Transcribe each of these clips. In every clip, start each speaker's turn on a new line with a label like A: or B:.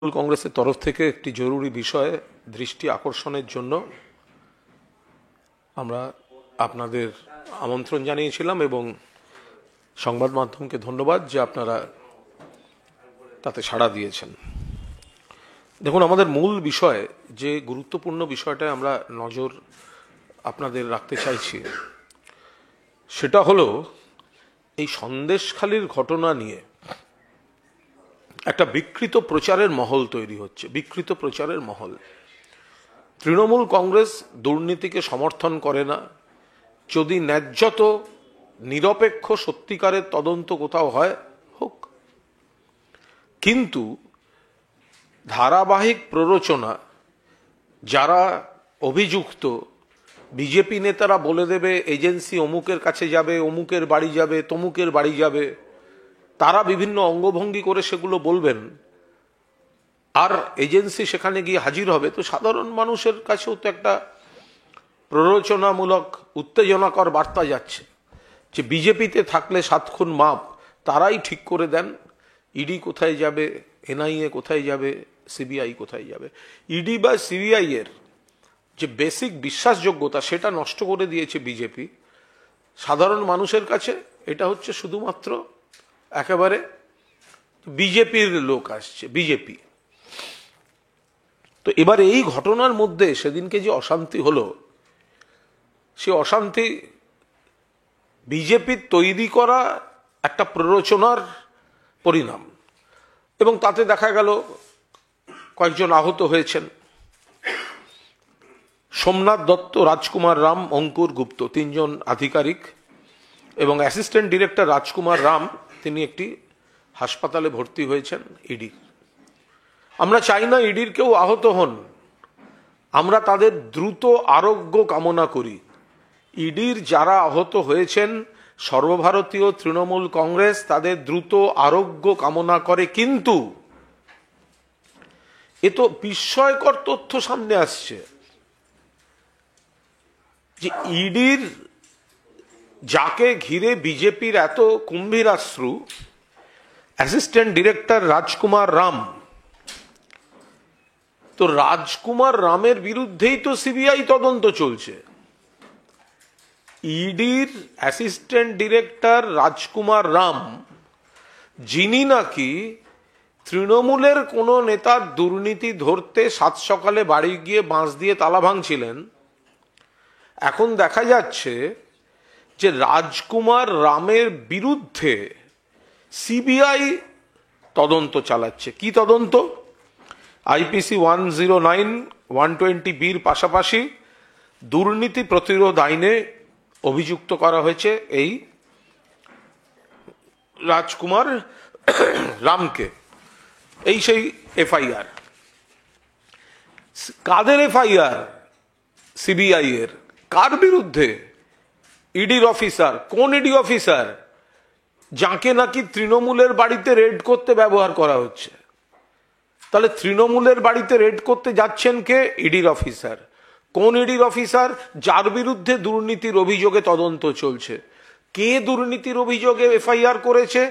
A: তৃণমূল কংগ্রেসের তরফ থেকে একটি জরুরি বিষয়ে দৃষ্টি আকর্ষণের জন্য আমরা আপনাদের আমন্ত্রণ জানিয়েছিলাম এবং সংবাদ মাধ্যমকে ধন্যবাদ যে আপনারা তাতে সাড়া দিয়েছেন। দেখুন, আমাদের মূল বিষয়, যে গুরুত্বপূর্ণ বিষয়টায় আমরা নজর আপনাদের রাখতে চাইছি, সেটা হলো এই সন্দেশখালির ঘটনা নিয়ে একটা বিকৃত প্রচারের মহল তৈরি হচ্ছে। বিকৃত প্রচারের মহল। তৃণমূল কংগ্রেস দুর্নীতিকে সমর্থন করে না। যদি ন্যায্যত নিরপেক্ষ সত্যিকারের তদন্ত কোথাও হয়, হোক, কিন্তু ধারাবাহিক প্ররোচনা, যারা অভিযুক্ত, বিজেপি নেতারা বলে দেবে এজেন্সি অমুকের কাছে যাবে, অমুকের বাড়ি যাবে, তমুকের বাড়ি যাবে, তারা বিভিন্ন অঙ্গভঙ্গি করে সেগুলো বলবেন, আর এজেন্সি সেখানে গিয়ে হাজির হবে। তো সাধারণ মানুষের কাছেও তো একটা প্ররোচনামূলক উত্তেজনাকর বার্তা যাচ্ছে যে বিজেপিতে থাকলে 7 খুন মাপ, তারাই ঠিক করে দেন ইডি কোথায় যাবে, এনআইএ কোথায় যাবে, সিবিআই কোথায় যাবে। ইডি বা সিবিআই এর যে বেসিক বিশ্বাসযোগ্যতা, সেটা নষ্ট করে দিয়েছে বিজেপি। সাধারণ মানুষের কাছে এটা হচ্ছে শুধুমাত্র একেবারে বিজেপির লোক আসছে, বিজেপি। তো এবার এই ঘটনার মধ্যে সেদিনকে যে অশান্তি হলো, সে অশান্তি বিজেপির তৈরি করা একটা প্ররোচনার পরিণাম, এবং তাতে দেখা গেল কয়েকজন আহত হয়েছেন। সোমনাথ দত্ত, রাজকুমার রাম, অঙ্কুর গুপ্ত, 3 জন আধিকারিক এবং অ্যাসিস্ট্যান্ট ডিরেক্টর রাজকুমার রাম, তিনি একটি হাসপাতালে ভর্তি হয়েছেন ইডি। আমরা চাই না ইডির কেউ আহত হন, আমরা তাদের দ্রুত আরোগ্য কামনা করি। ইডির যারা আহত হয়েছেন, সর্বভারতীয় তৃণমূল কংগ্রেস তাদের দ্রুত আরোগ্য কামনা করে। কিন্তু এ তো বিস্ময়কর তথ্য সামনে আসছে যে ইডির যাকে ঘিরে বিজেপির এত কুম্ভীরাশ্রু, অ্যাসিস্ট্যান্ট ডিরেক্টর রাজকুমার রাম, তো রাজকুমার রামের বিরুদ্ধেই তো সিবিআই তদন্ত চলছে। ইডির অ্যাসিস্ট্যান্ট ডিরেক্টর রাজকুমার রাম, যিনি নাকি তৃণমূলের কোনো নেতার দুর্নীতি ধরতে 7 সকালে বাড়ি গিয়ে বাঁশ দিয়ে তালা ভাঙছিলেন, এখন দেখা যাচ্ছে যে রাজকুমার রামের বিরুদ্ধে সিবিআই তদন্ত চালাচ্ছে। কি তদন্ত? আইপিসি 109, 120 পাশাপাশি দুর্নীতি প্রতিরোধ আইনে অভিযুক্ত করা হয়েছে এই রাজকুমার রামকে। এই সেই এফআইআর। কাদের এফআইআর? সিবিআই এর। কার বিরুদ্ধে? ইডির অফিসার। কোন ইডি অফিসার? যাকে নাকি তৃণমূলের বাড়িতে রেড করতে ব্যবহার করা হচ্ছে। তাহলে তৃণমূলের বাড়িতে রেড করতে যাচ্ছেন কে? ইডির অফিসার। কোন ইডির অফিসার? যার বিরুদ্ধে দুর্নীতির অভিযোগে তদন্ত চলছে। কে দুর্নীতির অভিযোগে এফআইআর করেছে?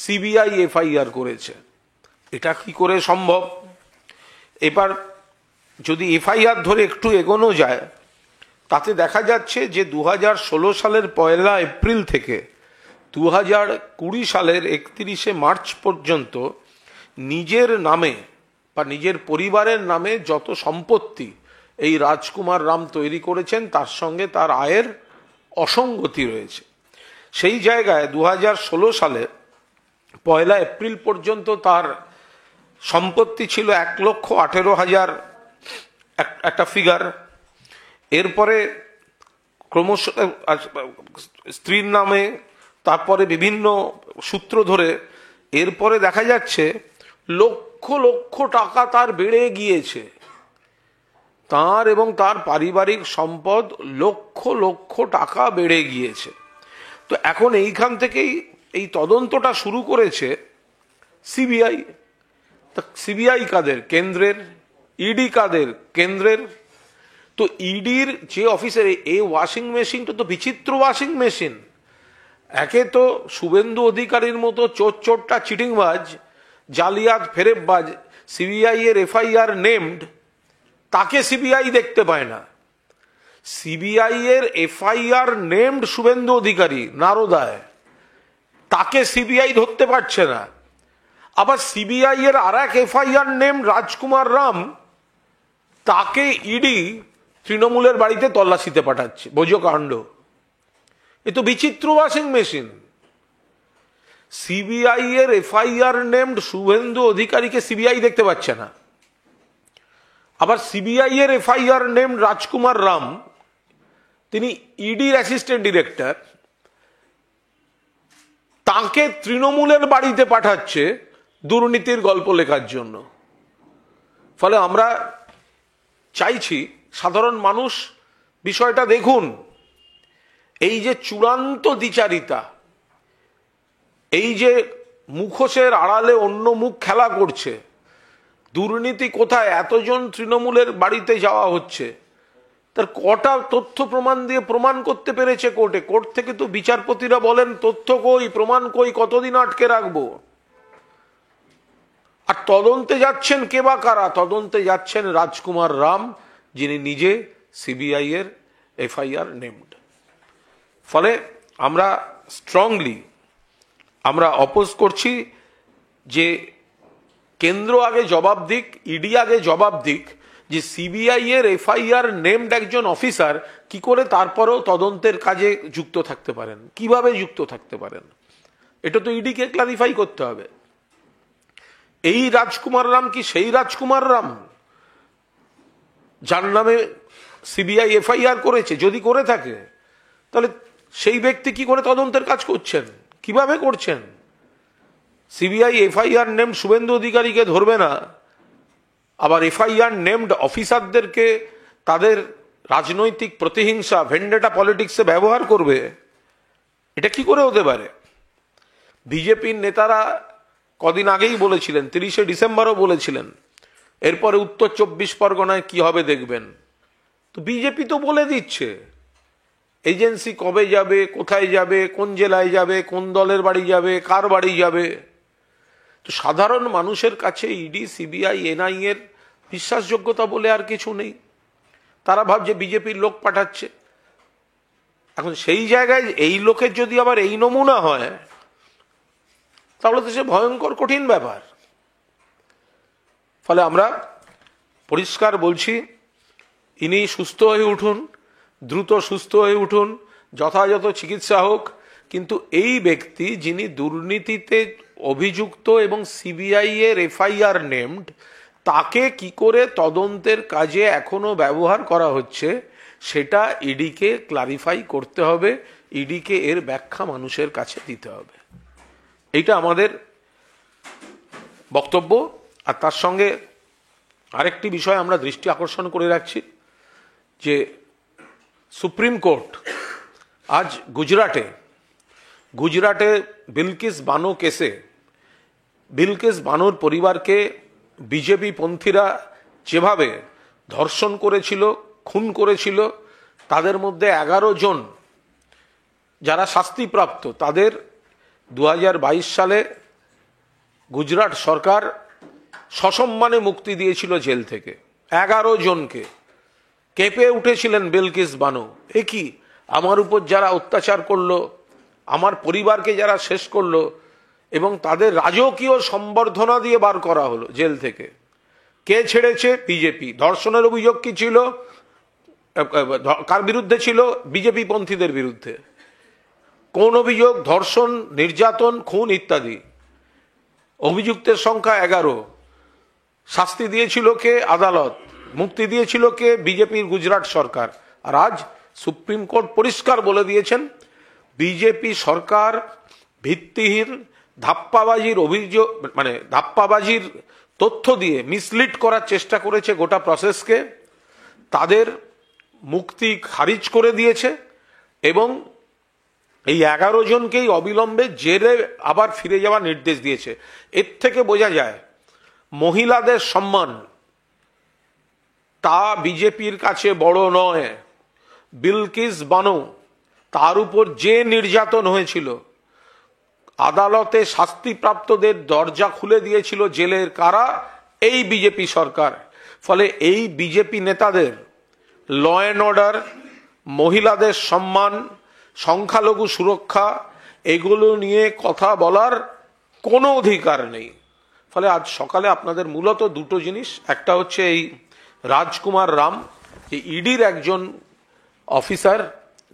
A: সিবিআই এফআইআর করেছে। এটা কি করে সম্ভব? এবার যদি এফআইআর ধরে একটু এগোনো যায়, তাতে দেখা যাচ্ছে যে 2016 সালের 1 এপ্রিল থেকে 2020 সালের 31 মার্চ পর্যন্ত নিজের নামে বা নিজের পরিবারের নামে যত সম্পত্তি এই রাজকুমার রাম তৈরি করেছেন, তার সঙ্গে তার আয়ের অসঙ্গতি রয়েছে। সেই জায়গায় 2016 সালে 1 এপ্রিল পর্যন্ত তার সম্পত্তি ছিল 1,18,000 একটা ফিগার। এরপরে ক্রমশ স্ত্রীর নামে, তারপরে বিভিন্ন সূত্র ধরে এরপরে দেখা যাচ্ছে লক্ষ লক্ষ টাকা তার বেড়ে গিয়েছে। তার এবং তার পারিবারিক সম্পদ লক্ষ লক্ষ টাকা বেড়ে গিয়েছে। তো এখন এইখান থেকেই এই তদন্তটা শুরু করেছে সিবিআই। সিবিআই কাদের? কেন্দ্রের। ইডি কাদের? কেন্দ্রের। তো ইডির যে অফিসের এই ওয়াশিং মেশিনটা তো বিচিত্র ওয়াশিং মেশিন। একে তো শুভেন্দু অধিকারীর মতো চোরটা চিটিংবাজ, জালিয়াত ফেরেববাজ সিবিআই এর এফআইআর নেমড, তাকে সিবিআই দেখতে পায় না। সিবিআই এর এফআইআর নেমড শুভেন্দু অধিকারী নারদায়, তাকে সিবিআই ধরতে পারছে না। আবার সিবিআই এর আর এক এফআইআর নেম রাজকুমার রাম, তাকে ইডি তৃণমূলের বাড়িতে তল্লাশিতে পাঠাচ্ছে। বোঝো কাণ্ড, এ তো বিচিত্র ওয়াশিং মেশিন। সিবিআই এর এফআইআর নেমড শুভেন্দু অধিকারীকে সিবিআই দেখতে পাচ্ছে না। আবার সিবিআই এর এফআইআর নেমড রাজকুমার রাম, তিনি ইডির অ্যাসিস্ট্যান্ট ডিরেক্টর, তাকে তৃণমূলের বাড়িতে পাঠাচ্ছে দুর্নীতির গল্প লেখার জন্য। ফলে আমরা চাইছি সাধারণ মানুষ বিষয়টা দেখুন। এই যে চূড়ান্ত দ্বিচারিতা, এই যে মুখোশের আড়ালে অন্য মুখ খেলা করছে, দুর্নীতি কোথায়, এতজন তৃণমূলের বাড়িতে যাওয়া হচ্ছে, তার কটা তথ্য প্রমাণ দিয়ে প্রমাণ করতে পেরেছে কোর্টে? কোর্ট থেকে তো বিচারপতিরা বলেন তথ্য কই, প্রমাণ কই, কতদিন আটকে রাখবো? আর তদন্তে যাচ্ছেন কে বা কারা? তদন্তে যাচ্ছেন রাজকুমার রাম, যিনি নিজে সিবিআই এর এফআইআর নেমড। ফলে আমরা স্ট্রংলি আমরা অপোজ করছি যে কেন্দ্র আগে জবাব দিক, ইডি আগে জবাব দিক, যে সিবিআই এর এফআইআর নেমড একজন অফিসার কি করে তারপরেও তদন্তের কাজে যুক্ত থাকতে পারেন, কিভাবে যুক্ত থাকতে পারেন, এটা তো ইডিকে ক্লারিফাই করতে হবে। এই রাজকুমার রাম কি সেই রাজকুমার রাম যার নামে সিবিআই এফআইআর করেছে? যদি করে থাকে তাহলে সেই ব্যক্তি কি করে তদন্তের কাজ করছেন, কিভাবে করছেন? সিবিআই এফআইআর নেমড শুভেন্দু অধিকারীকে ধরবে না, আবার এফআইআর নেমড অফিসারদেরকে তাদের রাজনৈতিক প্রতিহিংসা, ভেন্ডেটা পলিটিক্সে ব্যবহার করবে? এটা কি করে হতে পারে? বিজেপির নেতারা কদিন আগেই বলেছিলেন, 30শে ডিসেম্বরও বলেছিলেন, এরপরে উত্তর 24 পরগনায় কি হবে দেখবেন। তো বিজেপি তো বলে দিচ্ছে এজেন্সি কবে যাবে, কোথায় যাবে, কোন জেলায় যাবে, কোন দলের বাড়ি যাবে, কার বাড়ি যাবে। তো সাধারণ মানুষের কাছে ইডি, সিবিআই, এনআই এর বিশ্বাসযোগ্যতা বলে আর কিছু নেই। তারা ভাবছে বিজেপির লোক পাঠাচ্ছে। এখন সেই জায়গায় এই লোকের যদি আবার এই নমুনা হয়, তাহলে তো সে ভয়ঙ্কর কঠিন ব্যাপার। ফলে আমরা পরিষ্কার বলছি, ইনি সুস্থ হয়ে উঠুন, দ্রুত সুস্থ হয়ে উঠুন, যথাযথ চিকিৎসা হোক। কিন্তু এই ব্যক্তি যিনি দুর্নীতিতে অভিযুক্ত এবং সিবিআই এর এফআইআর নেমড, তাকে কি করে তদন্তের কাজে এখনো ব্যবহার করা হচ্ছে, সেটা ইডিকে ক্লারিফাই করতে হবে, ইডিকে এর ব্যাখ্যা মানুষের কাছে দিতে হবে। এইটা আমাদের বক্তব্য। আর তার সঙ্গে আরেকটি বিষয় আমরা দৃষ্টি আকর্ষণ করে রাখছি, যে সুপ্রিম কোর্ট আজ গুজরাটে বিলকিস বানো কেসে বিলকিস বানোর পরিবারকে বিজেপি পন্থীরা যেভাবে ধর্ষণ করেছিল, খুন করেছিল, তাদের মধ্যে 11 জন যারা শাস্তিপ্রাপ্ত, তাদের 2022 সালে গুজরাট সরকার সসম্মানে মুক্তি দিয়েছিল জেল থেকে। 11 জনকে। কেঁপে উঠেছিলেন বিলকিস বানো, এ কি, আমার উপর যারা অত্যাচার করলো, আমার পরিবারকে যারা শেষ করলো, এবং তাদের রাজকীয় সম্বর্ধনা দিয়ে বার করা হলো জেল থেকে। কে ছেড়েছে? বিজেপি। ধর্ষণের অভিযোগ কি ছিল? কার বিরুদ্ধে ছিল? বিজেপি পন্থীদের বিরুদ্ধে। কোন অভিযোগ? ধর্ষণ, নির্যাতন, খুন ইত্যাদি। অভিযুক্তের সংখ্যা 11। শাস্তি দিয়েছিল কে? আদালত। মুক্তি দিয়েছিল কে? বিজেপির গুজরাট সরকার। আর আজ সুপ্রিম কোর্ট পরিষ্কার বলে দিয়েছেন, বিজেপি সরকার ভিত্তিহীন ধাপ্পাবাজির অভিযোগ, মানে ধাপ্পাবাজির তথ্য দিয়ে মিসলিড করার চেষ্টা করেছে গোটা প্রসেসকে। তাদের মুক্তি খারিজ করে দিয়েছে এবং এই 11 জনকেই অবিলম্বে জেলে আবার ফিরে যাওয়ার নির্দেশ দিয়েছে। এর থেকে বোঝা যায় মহিলাদের সম্মান তা বিজেপির কাছে বড় নয়। বিলকিস বানো, তার উপর যে নির্যাতন হয়েছিল, আদালতে শাস্তিপ্রাপ্তদের দরজা খুলে দিয়েছিল জেলের কারা, এই বিজেপি সরকার। ফলে এই বিজেপি নেতাদের ল অ্যান্ড অর্ডার, মহিলাদের সম্মান, সংখ্যালঘু সুরক্ষা এগুলো নিয়ে কথা বলার কোনো অধিকার নেই। ফলে আজ সকালে আপনাদের মূলত দুটো জিনিস, একটা হচ্ছে এই রাজকুমার রাম, যে ইডির একজন অফিসার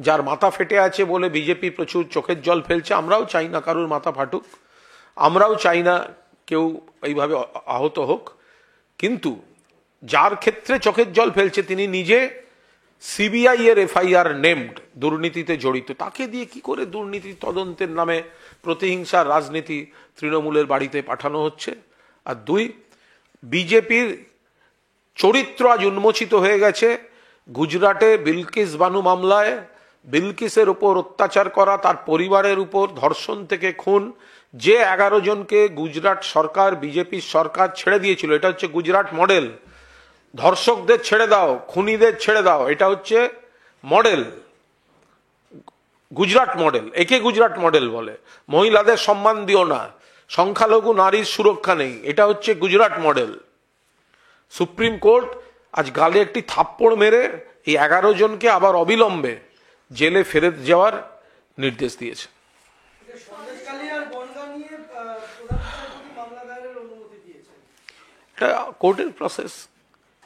A: যার মাথা ফেটে আছে বলে বিজেপি প্রচুর চোখের জল ফেলছে। আমরাও চাই না কারুর মাথা ফাটুক, আমরাও চাই না কেউ এইভাবে আহত হোক, কিন্তু যার ক্ষেত্রে চোখের জল ফেলছে তিনি নিজে সিবিআই এর এফআইআর নেমড, দুর্নীতিতে জড়িত। তাকে দিয়ে কি করে দুর্নীতি তদন্তের নামে প্রতিহিংসার রাজনীতি তৃণমূলের বাড়িতে পাঠানো হচ্ছে? আর দুই, বিজেপির চরিত্র আজ উন্মোচিত হয়ে গেছে। গুজরাটে বিলকিস বানু মামলায় বিলকিসের উপর অত্যাচার করা, তার পরিবারের উপর ধর্ষণ থেকে খুন, যে 11 জনকে গুজরাট সরকার, বিজেপির সরকার ছেড়ে দিয়েছিল, এটা হচ্ছে গুজরাট মডেল। ধর্ষকদের ছেড়ে দাও, খুনিদের ছেড়ে দাও, এটা হচ্ছে মডেল, গুজরাট মডেল। একে গুজরাট মডেল বলে। মহিলাদের সম্মান দিও না, সংখ্যালঘু নারীর সুরক্ষা নেই, এটা হচ্ছে গুজরাট মডেল। সুপ্রিম কোর্ট আজ গালে একটি থাপ্পড় মেরে এই 11 জনকে আবার অবিলম্বে জেলে ফেরত যাওয়ার নির্দেশ দিয়েছে। এটা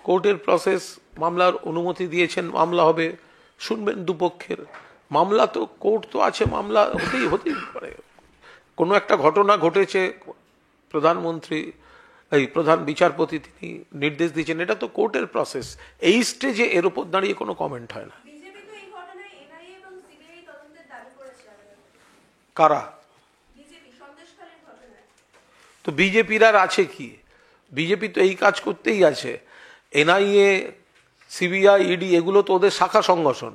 A: কোর্টের প্রসেস, মামলার অনুমতি দিয়েছেন, মামলা হবে, শুনবেন দুপক্ষের। মামলা তো কোর্ট তো আছে, মামলা হতেই পারে। কোনো একটা ঘটনা ঘটেছে, প্রধানমন্ত্রী, এই প্রধান বিচারপতি তিনি নির্দেশ দিয়েছেন, এটা তো কোর্টের প্রসেস। এই স্টেজে এর উপর দাঁড়িয়ে কোনো কমেন্ট হয় না। কারা? তো বিজেপির আর আছে কি? বিজেপি তো এই কাজ করতেই আছে। এনআইএ, সিবিআই, ইডি এগুলো তো ওদের শাখা সংগঠন।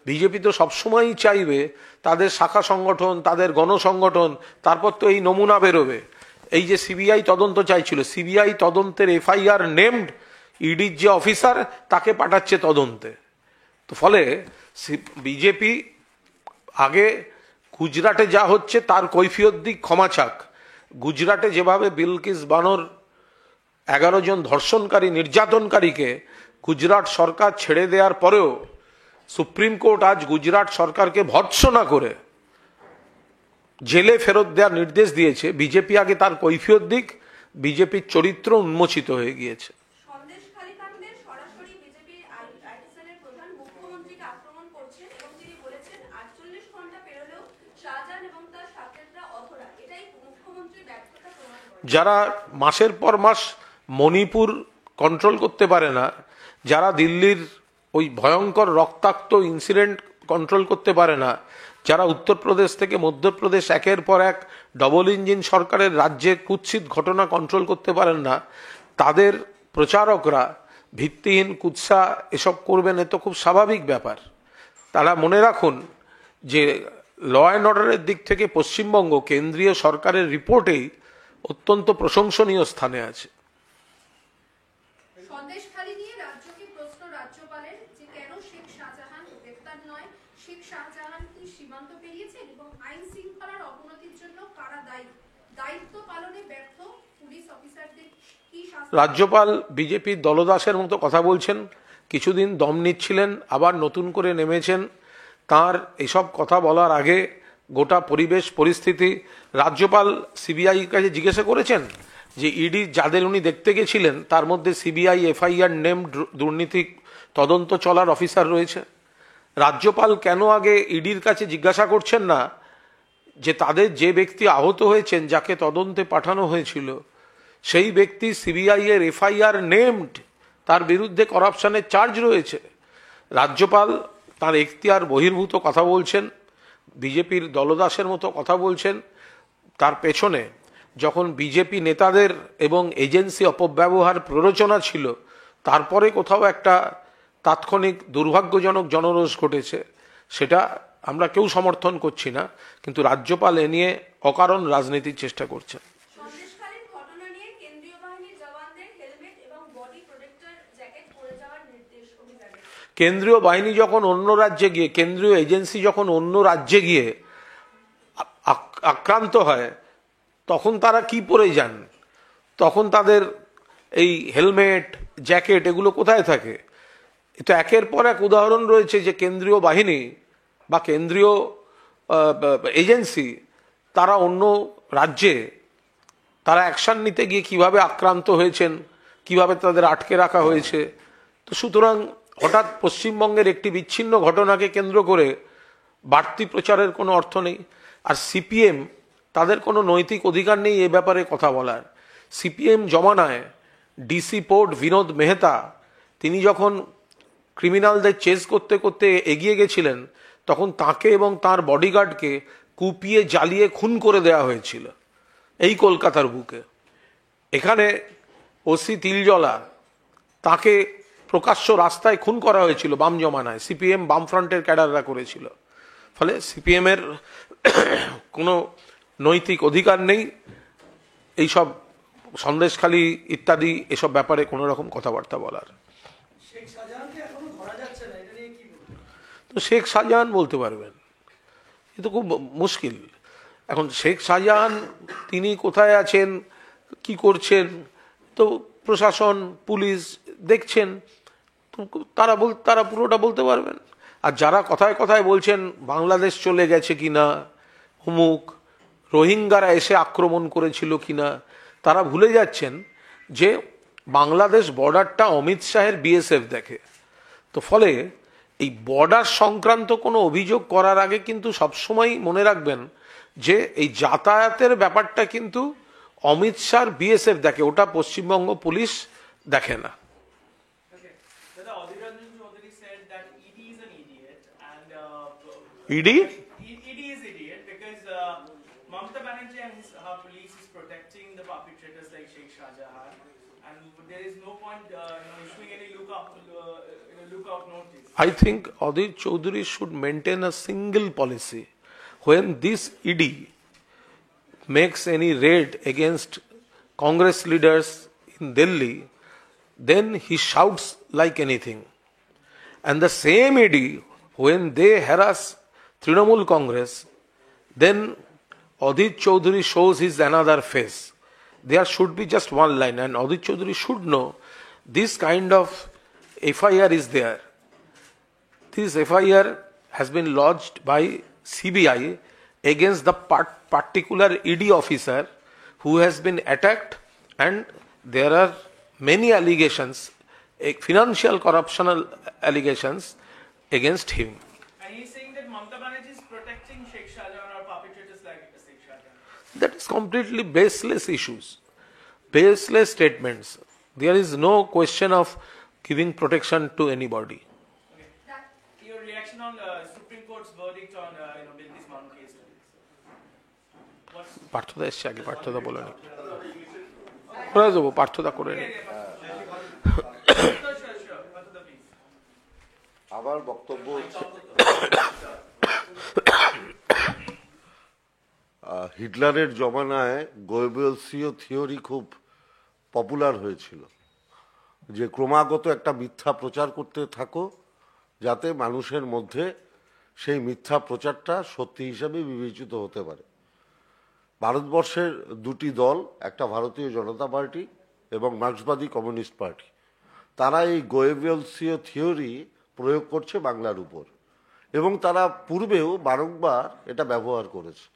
A: বিজেপি তো সবসময়ই চাইবে তাদের শাখা সংগঠন, তাদের গণসংগঠন, তারপর তো এই নমুনা বেরোবে। এই যে সিবিআই তদন্ত চাইছিল, সিবিআই তদন্তের এফআইআর নেমড ইডির যে অফিসার তাকে পাঠাচ্ছে তদন্তে। তো ফলে বিজেপি আগে গুজরাটে যা হচ্ছে তার কৈফিয়ত দিক, ক্ষমা চাক। গুজরাটে যেভাবে বিলকিস বানোর 11 জন ধর্ষণকারী, নির্যাতনকারীকে গুজরাট সরকার ছেড়ে দেওয়ার পরেও সুপ্রিম কোর্ট আজ গুজরাট সরকারকে ভর্ৎসনা করে জেলে ফেরত দেওয়ার নির্দেশ দিয়েছে। বিজেপি আগে তার কৈফিয়ত দিক, বিজেপির চরিত্র উন্মোচিত হয়ে গিয়েছে। যারা মাসের পর মাস মণিপুর কন্ট্রোল করতে পারে না, যারা দিল্লির ওই ভয়ঙ্কর রক্তাক্ত ইনসিডেন্ট কন্ট্রোল করতে পারে না, যারা উত্তরপ্রদেশ থেকে মধ্যপ্রদেশ একের পর এক ডবল ইঞ্জিন সরকারের রাজ্যে কুৎসিত ঘটনা কন্ট্রোল করতে পারেন না, তাদের প্রচারকরা ভিত্তিহীন কুৎসা এসব করবেন, এ তো খুব স্বাভাবিক ব্যাপার। তারা মনে রাখুন যে ল অ্যান্ড অর্ডারের দিক থেকে পশ্চিমবঙ্গ কেন্দ্রীয় সরকারের রিপোর্টেই অত্যন্ত প্রশংসনীয় স্থানে আছে। রাজ্যপাল বিজেপির দলদাসের মতো কথা বলছেন, কিছুদিন দম নিচ্ছিলেন, আবার নতুন করে নেমেছেন। তার এসব কথা বলার আগে গোটা পরিবেশ পরিস্থিতি রাজ্যপাল সিবিআই কাছে জিজ্ঞাসা করেছেন যে ইডি যাদের উনি দেখতে গেছিলেন তার মধ্যে সিবিআই এফআইআর নেম দুর্নীতি তদন্ত চলার অফিসার রয়েছে। রাজ্যপাল কেন আগে ইডির কাছে জিজ্ঞাসা করছেন না যে তাদের যে ব্যক্তি আহত হয়েছেন, যাকে তদন্তে পাঠানো হয়েছিল, সেই ব্যক্তি সিবিআই এর এফআইআর নেমড, তার বিরুদ্ধে করাপশনের চার্জ রয়েছে। রাজ্যপাল তার এখতিয়ার বহির্ভূত কথা বলছেন, বিজেপির দলদাসের মতো কথা বলছেন। তার পেছনে যখন বিজেপি নেতাদের এবং এজেন্সি অপব্যবহার প্ররোচনা ছিল, তারপরে কোথাও একটা তাৎক্ষণিক দুর্ভাগ্যজনক জনরোষ ঘটেছে, সেটা আমরা কেউ সমর্থন করছি না, কিন্তু রাজ্যপাল এ নিয়ে অকারণ রাজনীতির চেষ্টা করছেন। কেন্দ্রীয় বাহিনী যখন অন্য রাজ্যে গিয়ে, কেন্দ্রীয় এজেন্সি যখন অন্য রাজ্যে গিয়ে আক্রান্ত হয়, তখন তারা কি পরে যান? তখন তাদের এই হেলমেট জ্যাকেট এগুলো কোথায় থাকে? এটা একের পর এক উদাহরণ রয়েছে যে কেন্দ্রীয় বাহিনী বা কেন্দ্রীয় এজেন্সি তারা অন্য রাজ্যে তারা অ্যাকশন নিতে গিয়ে কিভাবে আক্রান্ত হয়েছেন, কিভাবে তাদের আটকে রাখা হয়েছে। তো সুতরাং হঠাৎ পশ্চিমবঙ্গের একটি বিচ্ছিন্ন ঘটনাকে কেন্দ্র করে বাড়তি প্রচারের কোনো অর্থ নেই। আর সিপিএম তাদের কোনো নৈতিক অধিকার নেই এ ব্যাপারে কথা বলার। সিপিএম জমানায় ডিসি পোর্ট বিনোদ মেহতা তিনি যখন ক্রিমিনালদের চেস করতে করতে এগিয়ে গেছিলেন তখন তাকে এবং তার বডিগার্ডকে কুপিয়ে জ্বালিয়ে খুন করে দেওয়া হয়েছিল এই কলকাতার বুকে। এখানে ওসি তিলজলা তাকে প্রকাশ্য রাস্তায় খুন করা হয়েছিল বাম জমানায়, সিপিএম বামফ্রন্টের ক্যাডাররা করেছিল। ফলে সিপিএমের কোনো নৈতিক অধিকার নেই এইসব সন্দেশখালী ইত্যাদি এসব ব্যাপারে কোনো রকম কথাবার্তা বলার। তো শেখ শাহজাহান বলতে পারবেন, এ তো খুব মুশকিল। এখন শেখ শাহজাহান তিনি কোথায় আছেন, কি করছেন, তো প্রশাসন পুলিশ দেখছেন, তো তারা পুরোটা বলতে পারবেন। আর যারা কথায় কথায় বলছেন বাংলাদেশ চলে গেছে কিনা, অমুক রোহিঙ্গারা এসে আক্রমণ করেছিল কিনা, তারা ভুলে যাচ্ছেন যে বাংলাদেশ বর্ডারটা অমিত শাহের বিএসএফ দেখে। তো ফলে এই বর্ডার সংক্রান্ত কোনো অভিযোগ করার আগে কিন্তু সবসময় মনে রাখবেন যে এই যাতায়াতের ব্যাপারটা কিন্তু অমিত শাহর বিএসএফ দেখে, ওটা পশ্চিমবঙ্গ পুলিশ দেখে না। ED
B: is idiot because Mamata Banerjee and her police is protecting the perpetrators like Sheikh Shahjahan, and there is no point issuing any lookout notice.
A: I think Adit Chaudhary should maintain a single policy. When this ED makes any raid against Congress leaders in Delhi, then he shouts like anything. And the same ED, when they harass Trinamool Congress, then Adit Chaudhary shows his another face. There should be just one line, and Adit Chaudhary should know this kind of FIR is there. This FIR has been lodged by CBI against the particular ED officer who has been attacked, and there are many allegations, financial corruptional allegations against him.
B: And he is saying that Mamata Banerjee is protecting Sheikh Shahjahan or perpetrators like Sheikh Shahjahan.
A: That is completely baseless issues, baseless statements. There is no question of giving protection to anybody.
B: Okay. Your reaction on Supreme Court's verdict on Bilkis Banu case?
A: পার্থদা এসছে, আগে পার্থদা বলে নি, করে দেবো, পার্থদা করে নি।
C: আমার বক্তব্য হচ্ছে হিটলারের জমানায় গোয়েবলসীয় থিওরি খুব পপুলার হয়েছিল যে ক্রমাগত একটা মিথ্যা প্রচার করতে থাকো যাতে মানুষের মধ্যে সেই মিথ্যা প্রচারটা সত্যি হিসাবে বিবেচিত হতে পারে। ভারতবর্ষের দুটি দল, একটা ভারতীয় জনতা পার্টি এবং মার্ক্সবাদী কমিউনিস্ট পার্টি, তারা এই গোয়েবলসীয় থিওরি প্রয়োগ করছে বাংলার উপর, এবং তারা পূর্বেও বারংবার এটা ব্যবহার করেছে।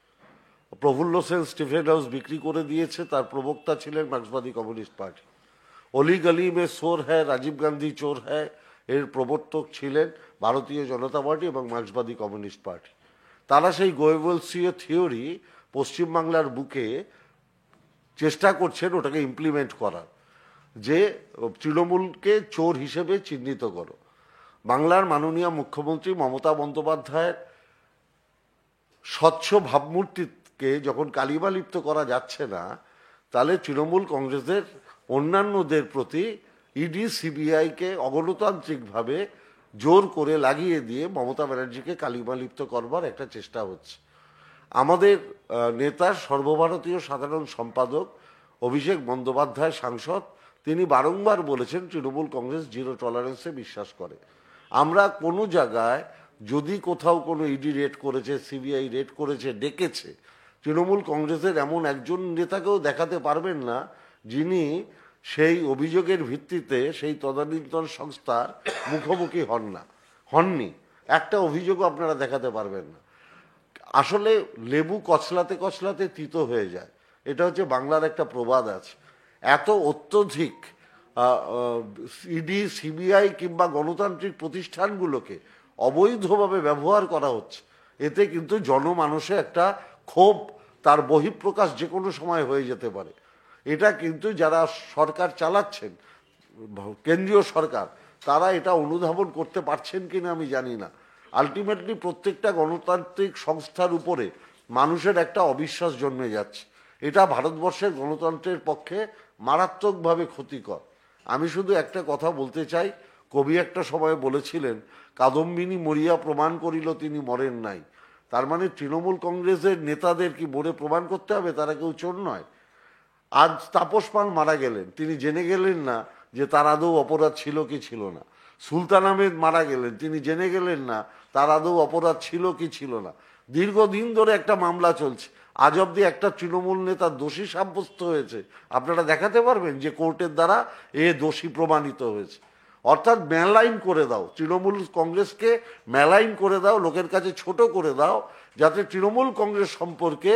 C: প্রফুল্ল সেন স্টিফেন হাউস বিক্রি করে দিয়েছে, তার প্রবক্তা ছিলেন মার্ক্সবাদী কমিউনিস্ট পার্টি। অলি গলি মে চোর হ্যায়, রাজীব গান্ধী চোর হ্যায়, এর প্রবর্তক ছিলেন ভারতীয় জনতা পার্টি এবং মার্ক্সবাদী কমিউনিস্ট পার্টি। তারা সেই গোয়েবলসীয় থিওরি পশ্চিমবাংলার বুকে চেষ্টা করছেন ওটাকে ইমপ্লিমেন্ট করার, যে তৃণমূলকে চোর হিসেবে চিহ্নিত করো। বাংলার মাননীয় মুখ্যমন্ত্রী মমতা বন্দ্যোপাধ্যায়ের স্বচ্ছ ভাবমূর্তিকে যখন কালিমালিপ্ত করা যাচ্ছে না, তাহলে তৃণমূল কংগ্রেসের অন্যান্যদের প্রতি ইডি সিবিআইকে অগণতান্ত্রিকভাবে জোর করে লাগিয়ে দিয়ে মমতা ব্যানার্জিকে কালিমালিপ্ত করবার একটা চেষ্টা হচ্ছে। আমাদের নেতার সর্বভারতীয় সাধারণ সম্পাদক অভিষেক বন্দ্যোপাধ্যায় সাংসদ, তিনি বারংবার বলেছেন তৃণমূল কংগ্রেস জিরো টলারেন্সে বিশ্বাস করে। আমরা কোনো জায়গায় যদি কোথাও কোনো ইডি রেড করেছে, সিবিআই রেড করেছে, ডেকেছে, তৃণমূল কংগ্রেসের এমন একজন নেতাকেও দেখাতে পারবেন না যিনি সেই অভিযোগের ভিত্তিতে সেই তদানীন্তন সংস্থার মুখোমুখি হননি। একটা অভিযোগও আপনারা দেখাতে পারবেন না। আসলে লেবু কচলাতে কচলাতে তিতো হয়ে যায়, এটা হচ্ছে বাংলার একটা প্রবাদ আছে। এত অত্যধিক ইডি, সিবিআই কিংবা গণতান্ত্রিক প্রতিষ্ঠানগুলোকে অবৈধভাবে ব্যবহার করা হচ্ছে, এতে কিন্তু জনমানসে একটা ক্ষোভ, তার বহিঃপ্রকাশ যে কোনো সময় হয়ে যেতে পারে। এটা কিন্তু যারা সরকার চালাচ্ছেন, কেন্দ্রীয় সরকার, তারা এটা অনুধাবন করতে পারছেন কিনা আমি জানি না। আলটিমেটলি প্রত্যেকটা গণতান্ত্রিক সংস্থার উপরে মানুষের একটা অবিশ্বাস জন্মে যাচ্ছে। এটা ভারতবর্ষের গণতন্ত্রের পক্ষে মারাত্মকভাবে ক্ষতিকর। আমি শুধু একটা কথা বলতে চাই, কবি একটা সময় বলেছিলেন, কাদম্বিনী মরিয়া প্রমাণ করিল তিনি মরেন নাই। তার মানে তৃণমূল কংগ্রেসের নেতাদের কি মরে প্রমাণ করতে হবে তারা কেউ চোর নয়? আজ তাপস পাল মারা গেলেন, তিনি জেনে গেলেন না যে তার আদৌ অপরাধ ছিল কি ছিল না। সুলতান আহমেদ মারা গেলেন, তিনি জেনে গেলেন না তার আদৌ অপরাধ ছিল কি ছিল না। দীর্ঘদিন ধরে একটা মামলা চলছে, আজ অব্দি একটা তৃণমূল নেতা দোষী সাব্যস্ত হয়েছে আপনারা দেখাতে পারবেন যে কোর্টের দ্বারা এ দোষী প্রমাণিত হয়েছে? অর্থাৎ মেলাইন করে দাও, তৃণমূল কংগ্রেসকে মেলাইন করে দাও, লোকের কাছে ছোট করে দাও, যাতে তৃণমূল কংগ্রেস সম্পর্কে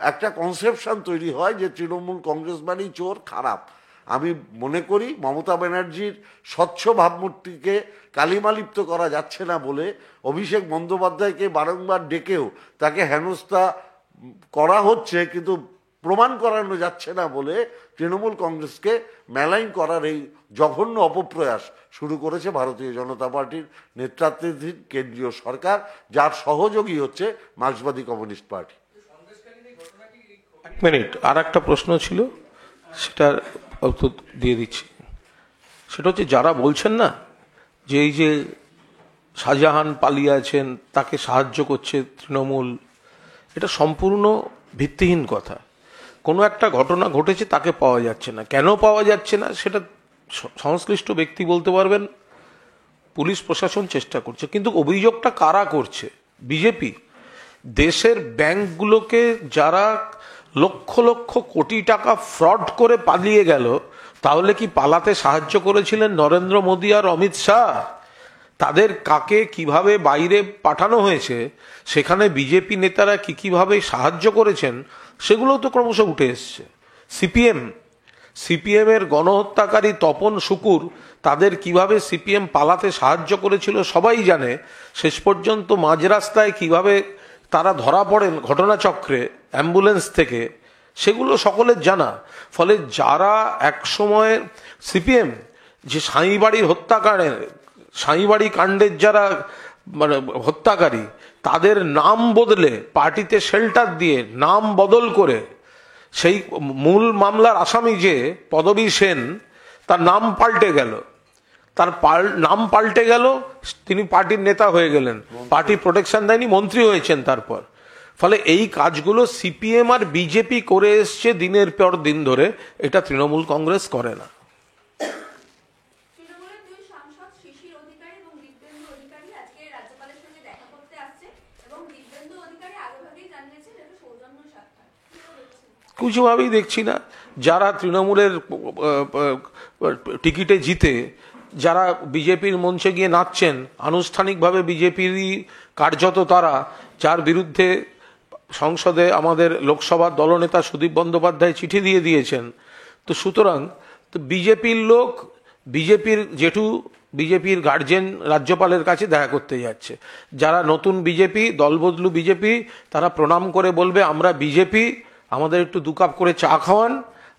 C: একটা কনসেপশন তৈরি হয় যে তৃণমূল কংগ্রেস মানেই চোর, খারাপ। আমি মনে করি মমতা ব্যানার্জির স্বচ্ছ ভাবমূর্তিকে কালিমালিপ্ত করা যাচ্ছে না বলে অভিষেক বন্দ্যোপাধ্যায়কে বারংবার ডেকেও তাকে হেনস্থা করা হচ্ছে, কিন্তু প্রমাণ করানো যাচ্ছে না বলে তৃণমূল কংগ্রেসকে মেলাইন করার এই জঘন্য অপপ্রয়াস শুরু করেছে ভারতীয় জনতা পার্টির নেতৃত্বাধীন কেন্দ্রীয় সরকার, যার সহযোগী হচ্ছে মার্ক্সবাদী কমিউনিস্ট পার্টি।
A: মিনিট, আর একটা প্রশ্ন ছিল, সেটার উত্তর দিয়ে দিচ্ছি। সেটা হচ্ছে যারা বলছেন না যে এই যে শাহজাহান পালিয়ে আছেন, তাকে সাহায্য করছে তৃণমূল, এটা সম্পূর্ণ ভিত্তিহীন কথা। কোনো একটা ঘটনা ঘটেছে, তাকে পাওয়া যাচ্ছে না। কেন পাওয়া যাচ্ছে না সেটা সংশ্লিষ্ট ব্যক্তি বলতে পারবেন, পুলিশ প্রশাসন চেষ্টা করছে, কিন্তু অভিযোগটা কারা করছে? বিজেপি। দেশের ব্যাংকগুলোকে যারা লক্ষ লক্ষ কোটি টাকা ফ্রড করে পালিয়ে গেল, তাহলে কি পালাতে সাহায্য করেছিলেন নরেন্দ্র মোদী আর অমিত শাহ? তাদের কাকে কিভাবে বাইরে পাঠানো হয়েছে, সেখানে বিজেপি নেতারা কিভাবে সাহায্য করেছেন, সেগুলো তো ক্রমশ উঠে এসছে। সিপিএম এর গণহত্যাকারী তপন শুকুর, তাদের কিভাবে সিপিএম পালাতে সাহায্য করেছিল সবাই জানে। শেষ পর্যন্ত মাঝ রাস্তায় কিভাবে তারা ধরা পড়েন ঘটনাচক্রে অ্যাম্বুলেন্স থেকে, সেগুলো সকলের জানা। ফলে যারা একসময় সিপিএম যে সাঁইবাড়ি কাণ্ডের যারা মানে হত্যাকারী, তাদের নাম বদলে, পার্টিতে শেল্টার দিয়ে নাম বদল করে, সেই মূল মামলার আসামি যে পদবী সেন, তার নাম পাল্টে গেল, নাম পাল্টে গেল, তিনি পার্টির নেতা হয়ে গেলেন, পার্টি প্রোটেকশন দেয়নি, মন্ত্রী হয়েছেন তারপর। ফলে এই কাজগুলো সিপিএম আর বিজেপি করে এসছে দিনের পর দিন ধরে, এটা তৃণমূল কংগ্রেস করে না। কিছুভাবেই দেখছি না। যারা তৃণমূলের টিকিটে জিতে যারা বিজেপির মঞ্চে গিয়ে নাচছেন, আনুষ্ঠানিকভাবে বিজেপিরই কার্যত তারা, যার বিরুদ্ধে সংসদে আমাদের লোকসভার দলনেতা সুদীপ বন্দ্যোপাধ্যায় চিঠি দিয়ে দিয়েছেন। তো সুতরাং বিজেপির লোক, বিজেপির জেঠু, বিজেপির গার্জেন রাজ্যপালের কাছে দেখা করতে যাচ্ছে। যারা নতুন বিজেপি, দলবদলু বিজেপি, তারা প্রণাম করে বলবে আমরা বিজেপি, আমাদের একটু 2 কাপ করে চা খাওয়ান,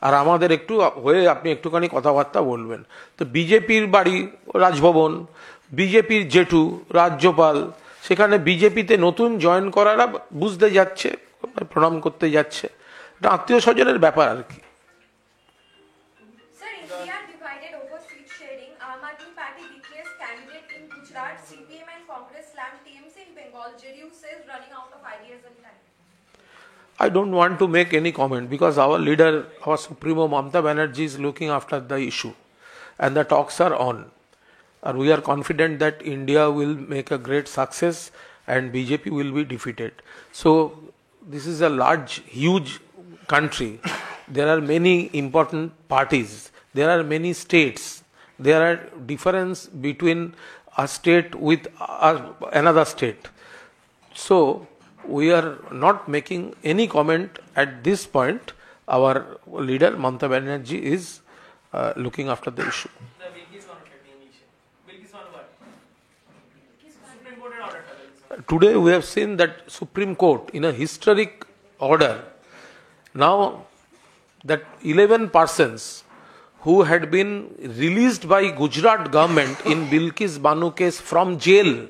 A: আর আমাদের একটু হয়ে আপনি একটুখানি কথাবার্তা বলবেন। তো বিজেপির বাড়ি রাজভবন, বিজেপির জেঠু রাজ্যপাল, সেখানে বিজেপিতে নতুন জয়েন করারা বুঝতে যাচ্ছে, প্রণাম করতে যাচ্ছে। এটা আত্মীয় স্বজনের ব্যাপার আর কি। I don't want to make any comment because our leader, our Supremo Mamata Banerjee is looking after the issue and the talks are on. And we are confident that India will make a great success and BJP will be defeated. So this is a large, huge country. There are many important parties. there are many states. There are difference between a state with another state. So we are not making any comment at this point. Our leader Mamata Banerjee is looking after the issue.
B: The Bilkis one Bilkis one what? Supreme Court had ordered.
A: Today we have seen that Supreme Court in a historic order, now that 11 persons who had been released by Gujarat government in Bilkis Banu case from jail,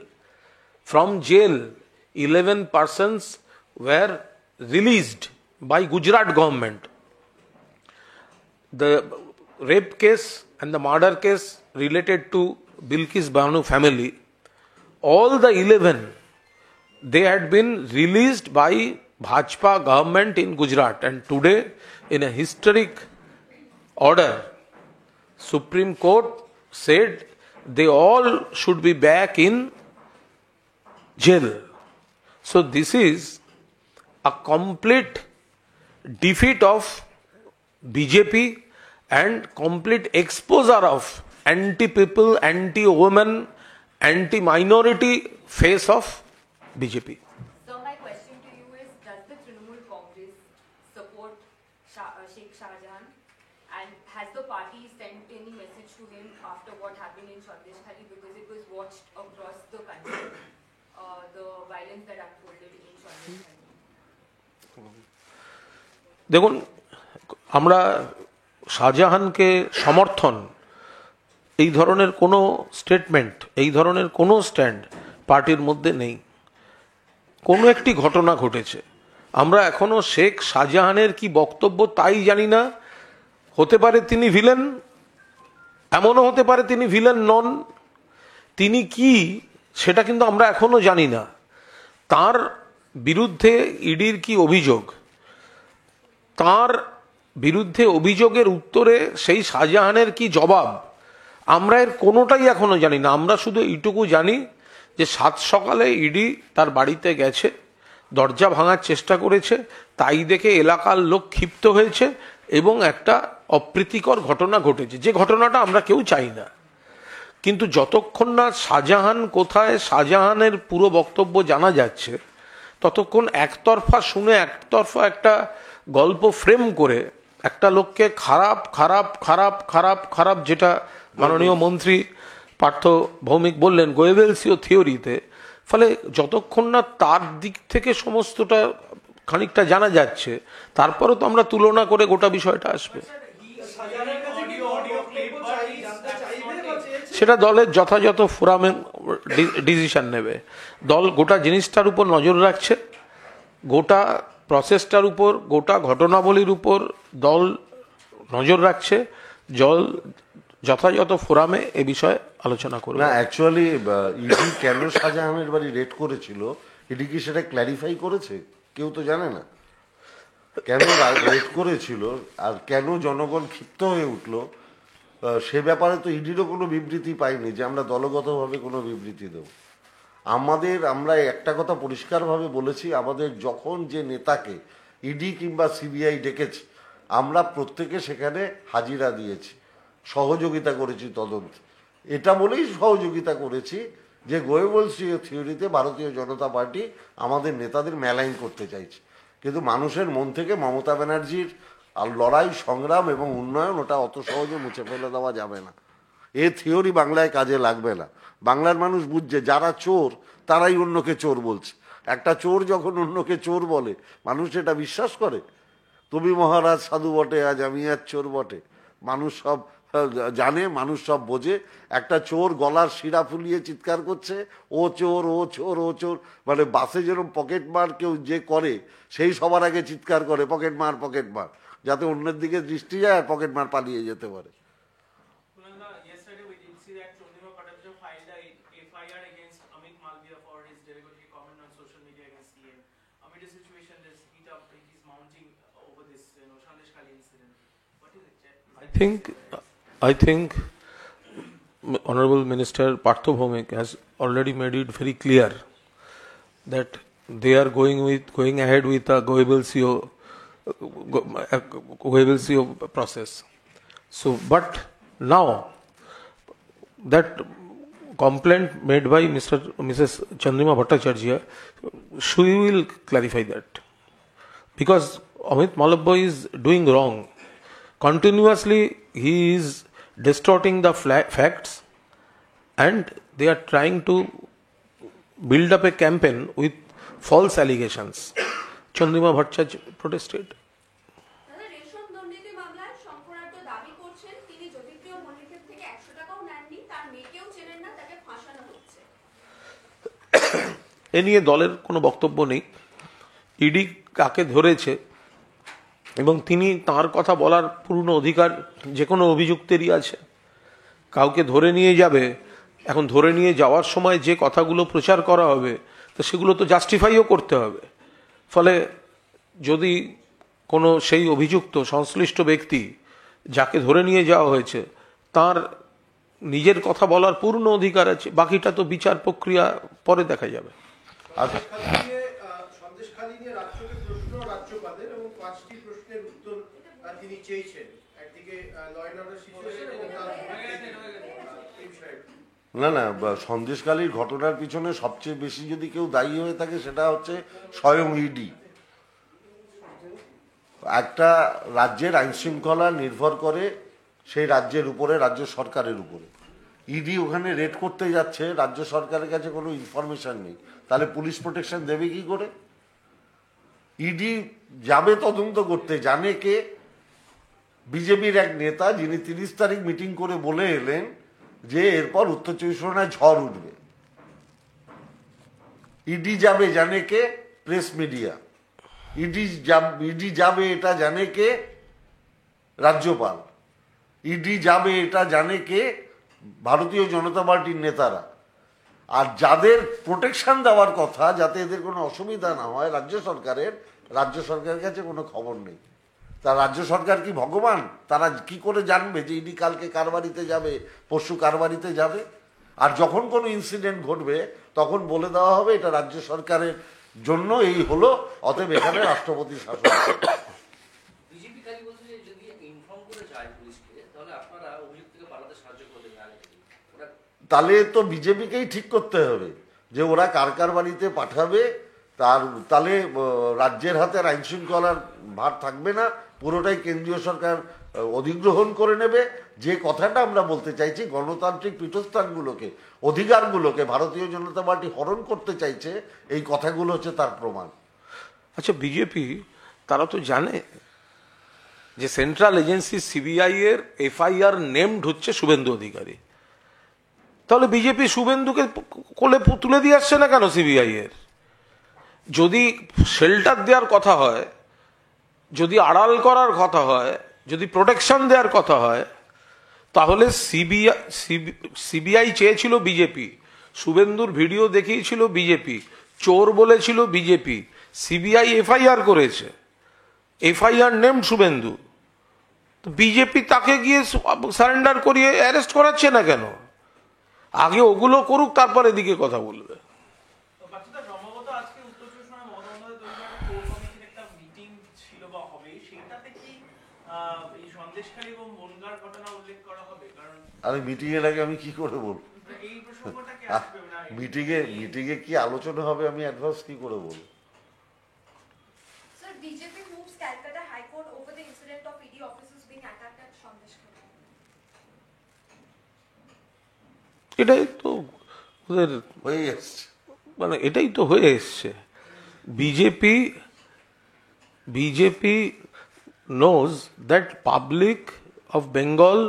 A: 11 persons were released by Gujarat government. The rape case and the murder case related to Bilkis Banu family, all the 11, they had been released by Bhajpa government in Gujarat, and today in a historic order, Supreme Court said they all should be back in jail. So this is a complete defeat of BJP and complete exposure of anti-people, anti-women, anti-minority face of BJP.
D: So my question to you is, does the Trinamool Congress support Sheikh Shahjahan, and has the party sent any message to him after what happened in Sandeshkhali, because it was watched across the country, the violence that unfolded in Sandeshkhali?
A: দেখুন, আমরা শাহজাহানকে সমর্থন এই ধরনের কোনো statement, এই ধরনের কোনো স্ট্যান্ড পার্টির মধ্যে নেই। কোনো একটি ঘটনা ঘটেছে, আমরা এখনো শেখ শাহজাহানের কি বক্তব্য তাই জানি না। হতে পারে তিনি ভিলেন, এমনও হতে পারে তিনি ভিলেন নন। তিনি কি সেটা কিন্তু আমরা এখনো জানি না। তার বিরুদ্ধে ইডির কি অভিযোগ, তার বিরুদ্ধে অভিযোগের উত্তরে সেই শাহজাহানের কি জবাব, আমরা এর কোনোটাই এখনো জানি না। আমরা শুধু এইটুকু জানি যে সাত সকালে ইডি তার বাড়িতে গেছে, দরজা ভাঙার চেষ্টা করেছে, তাই দেখে এলাকার লোক ক্ষিপ্ত হয়েছে এবং একটা অপ্রীতিকর ঘটনা ঘটেছে, যে ঘটনাটা আমরা কেউ চাই না। কিন্তু যতক্ষণ না শাহজাহান কোথায়, শাহজাহানের পুরো বক্তব্য জানা যাচ্ছে, ততক্ষণ একতরফা শুনে একতরফা একটা গল্প ফ্রেম করে একটা লোককে খারাপ খারাপ খারাপ খারাপ খারাপ, যেটা মাননীয় মন্ত্রী পার্থ ভৌমিক বললেন গোয়েবেলসীয় থিওরিতে, ফলে যতক্ষণ না তার দিক থেকে সমস্তটা খানিকটা জানা যাচ্ছে, তারপরে তো আমরা তুলনা করে গোটা বিষয়টা আসবে। সেটা দলের যথাযথ ফোরামে ডিসিশন নেবে। দল গোটা জিনিসটার উপর নজর রাখছে, গোটা প্রসেসটার উপর, গোটা ঘটনাবলীর উপর দল নজর রাখছে। যথাযথ ফোরামে এ বিষয়ে আলোচনা করবে।
C: না, অ্যাকচুয়ালি ইডি কেন শাহজাহানের বাড়ি রেড করেছিল, ইডি কি সেটা ক্ল্যারিফাই করেছে? কেউ তো জানে না কেন রেড করেছিল আর কেন জনগণ ক্ষিপ্ত হয়ে উঠলো। সে ব্যাপারে তো ইডিরও কোনো বিবৃতি পাইনি যে আমরা দলগতভাবে কোনো বিবৃতি দেব। আমরা একটা কথা পরিষ্কারভাবে বলেছি, আমাদের যখন যে নেতাকে ইডি কিংবা সিবিআই ডেকেছে, আমরা প্রত্যেকে সেখানে হাজিরা দিয়েছি, সহযোগিতা করেছি তদন্ত। এটা বলেই সহযোগিতা করেছি যে গোয়েবলসীয় থিওরিতে ভারতীয় জনতা পার্টি আমাদের নেতাদের মেলাইন করতে চাইছে, কিন্তু মানুষের মন থেকে মমতা ব্যানার্জির লড়াই, সংগ্রাম এবং উন্নয়ন ওটা অত সহজে মুছে ফেলে দেওয়া যাবে না। এ থিওরি বাংলায় কাজে লাগবে না। বাংলার মানুষ বুঝছে যারা চোর তারাই অন্যকে চোর বলছে। একটা চোর যখন অন্যকে চোর বলে, মানুষ এটা বিশ্বাস করে? তুমি মহারাজ সাধু বটে, আজ আমি আর চোর বটে। মানুষ সব জানে, মানুষ সব বোঝে। একটা চোর গলার শিরা ফুলিয়ে চিৎকার করছে, ও চোর, ও চোর, ও চোর। মানে বাসে যেরকম পকেট মার কেউ যে করে, সেই সবার আগে চিৎকার করে পকেট মার, পকেট মার, যাতে অন্যের দিকে দৃষ্টি যায় আর পকেট মার পালিয়ে যেতে পারে।
B: Yesterday we did see that Chondima Patabja filed a FIR against Amit Malviya for his derogatory comment on social media against CM. Amid the situation, this heat up is mounting over this, Sandeshkhali incident. What is it?
A: I think Honorable Minister Partho Bhaumik has already made it very clear that they are going ahead with a Goebelsio process. So, but now that complaint made by Mrs. Chandrima Bhattacharya, she will clarify that. Because Amit Malabha is doing wrong. Continuously he is distorting the facts and they are trying to build up a campaign with false allegations. Chandrima Bhattacharya protested.
E: দাদা, ration দুর্নীতি মামলায় শঙ্করাঢ্য দাবি করছেন তিনি জ্যোতিপ্রিয় মল্লিকের থেকে 100 টাকাও নেননি, তার মেয়েকেও চেনেন না, তাকে ফাঁসানো হচ্ছে।
A: এ নিয়ে দলের কোনো বক্তব্য নেই। ইডি কাকে ধরেছে এবং তিনি তার কথা বলার পূর্ণ অধিকার যে কোনো অভিযুক্তেরই আছে। কাউকে ধরে নিয়ে যাবে, এখন ধরে নিয়ে যাওয়ার সময় যে কথাগুলো প্রচার করা হবে তো সেগুলো তো জাস্টিফাইও করতে হবে। ফলে যদি কোনো সেই অভিযুক্ত সংশ্লিষ্ট ব্যক্তি যাকে ধরে নিয়ে যাওয়া হয়েছে তার নিজের কথা বলার পূর্ণ অধিকার আছে, বাকিটা তো বিচার প্রক্রিয়া পরে দেখা যাবে।
F: সন্দেশখালী নিয়ে রাজ্যকে প্রশ্ন রাজ্যপালের এবং 5টি প্রশ্নের উত্তর তিনি চেয়েছেন। একদিকে ল অ্যান্ড অর্ডার সিচুয়েশন এবং
C: না না, সন্দেশখালীর ঘটনার পিছনে সবচেয়ে বেশি যদি কেউ দায়ী হয়ে থাকে সেটা হচ্ছে স্বয়ং ইডি। একটা রাজ্যের আইন শৃঙ্খলা নির্ভর করে সেই রাজ্যের উপরে, রাজ্য সরকারের উপরে। ইডি ওখানে রেড করতে যাচ্ছে, রাজ্য সরকারের কাছে কোনো ইনফরমেশন নেই, তাহলে পুলিশ প্রোটেকশন দেবে কি করে? ইডি যাবে তদন্ত করতে, জানে কে? বিজেপির এক নেতা যিনি 30 তারিখ মিটিং করে বলে এলেন যে এরপর উত্তর 24 পরগনায় ঝড় উঠবে। ইডি যাবে জানে কে? Press media. ইডি যাবে এটা জানে কে? রাজ্যপাল। ইডি যাবে এটা জানে কে? ভারতীয় জনতা পার্টির নেতারা। আর যাদের প্রোটেকশন দেওয়ার কথা যাতে এদের কোনো অসুবিধা না হয় রাজ্য সরকারের কাছে কোনো খবর নেই। তা রাজ্য সরকার কি ভগবান? তারা কি করে জানবে যে ইডি কালকে কার বাড়িতে যাবে, পরশু কার বাড়িতে যাবে? আর যখন কোনো ইনসিডেন্ট ঘটবে তখন বলে দেওয়া হবে এটা রাজ্য সরকারের জন্য এই হলো, অতএব এখানে রাষ্ট্রপতি শাসন।
G: বিজেপি খালি বলছে যে যদি ইনফর্ম করে যায় পুলিশকে তাহলে আপনারা অভিযুক্তকে পালাতে সাহায্য করে দেবেন আগে থেকে।
C: তাহলে তো বিজেপিকেই ঠিক করতে হবে যে ওরা কার কার বাড়িতে পাঠাবে। তাহলে রাজ্যের হাতে আইন শৃঙ্খলার ভার থাকবে না, পুরোটাই কেন্দ্রীয় সরকার অধিগ্রহণ করে নেবে। যে কথাটা আমরা বলতে চাইছি, গণতান্ত্রিক পীঠস্থানগুলোকে, অধিকারগুলোকে ভারতীয় জনতা পার্টি হরণ করতে চাইছে, এই কথাগুলো হচ্ছে তার প্রমাণ।
A: আচ্ছা, বিজেপি তারা তো জানে যে সেন্ট্রাল এজেন্সি সিবিআই এর এফআইআর নেমড হচ্ছে শুভেন্দু অধিকারী। তাহলে বিজেপি শুভেন্দুকে কোলে তুলে দিয়ে আসছে না কেন সিবিআই এর? যদি শেল্টার দেওয়ার কথা হয়, যদি আড়াল করার কথা হয়, যদি প্রোটেকশন দেওয়ার কথা হয়, তাহলে সিবিআই চেয়েছিল বিজেপি, শুভেন্দুর ভিডিও দেখিয়েছিল বিজেপি, চোর বলেছিল বিজেপি, সিবিআই এফআইআর করেছে, এফআইআর নেম শুভেন্দু। তো বিজেপি তাকে গিয়ে সারেন্ডার করিয়ে অ্যারেস্ট করাচ্ছে না কেন? আগে ওগুলো করুক, তারপর এদিকে কথা বলবে।
B: সম্ভবত আজকে উত্তর 24 পরগনায় মমতা বন্দ্যোপাধ্যায় কোর কমিটির একটা মিটিং ছিল বা হবে, সেটাতে কি এই সন্দেশখালী এবং বনগাঁর ঘটনা উল্লেখ করা হবে? কারণ
C: আমি মিটিং এর আগে আমি কি করে বলবো?
B: এই প্রসঙ্গটা কি আসবে না?
C: মিটিংয়ে কি আলোচনা হবে আমি অ্যাডভান্স কি করে বলবো?
E: Sir, BJP moves Calcutta High Court over the incident of ED officers being attacked at Sandeshkhali.
A: এটাই তো ওদের
C: হয়ে এসছে,
A: মানে এটাই তো হয়ে এসছে। BJP knows that public of Bengal,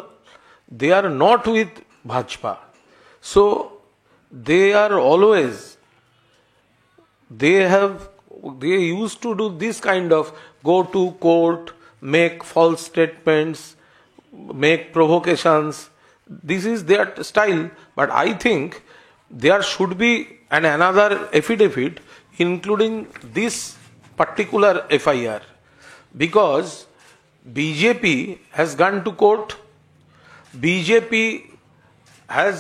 A: they are not with Bhajpa, so they are always, they used to do this kind of go to court, make false statements, make provocations. This is their style, but I think there should be another affidavit including this particular FIR, because BJP has gone to court, BJP has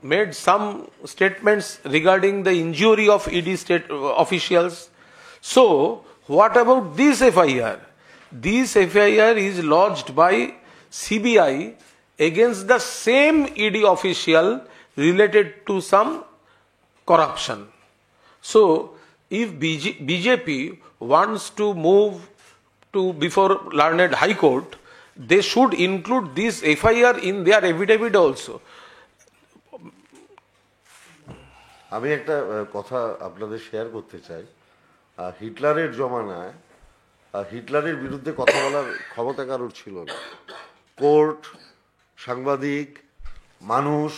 A: made some statements regarding the injury of ED state officials. So what about this FIR? This FIR is lodged by CBI against the same ED official related to some corruption. So, if BJP wants to move to before learned High Court, they should include this FIR in their affidavit also.
C: আমি একটা কথা আপনাদের share করতে চাই। হিটলারের জমানায় হিটলারের বিরুদ্ধে কথা বলার ক্ষমতা কারোর ছিল না। কোর্ট, সাংবাদিক, মানুষ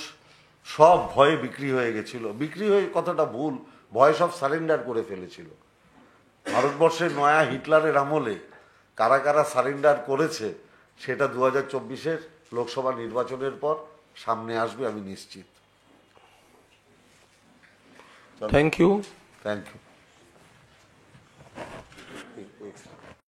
C: সব ভয়ে বিক্রি হয়ে গেছিল। বিক্রি হয়ে কথাটা ভুল, ভয়ে সব সারেন্ডার করে ফেলেছিল। ভারতবর্ষের নয়া হিটলারের আমলে কারা কারা সারেন্ডার করেছে সেটা 2024-এর লোকসভা নির্বাচনের পর সামনে আসবে, আমি নিশ্চিত।
A: Thank you.
C: Thank you.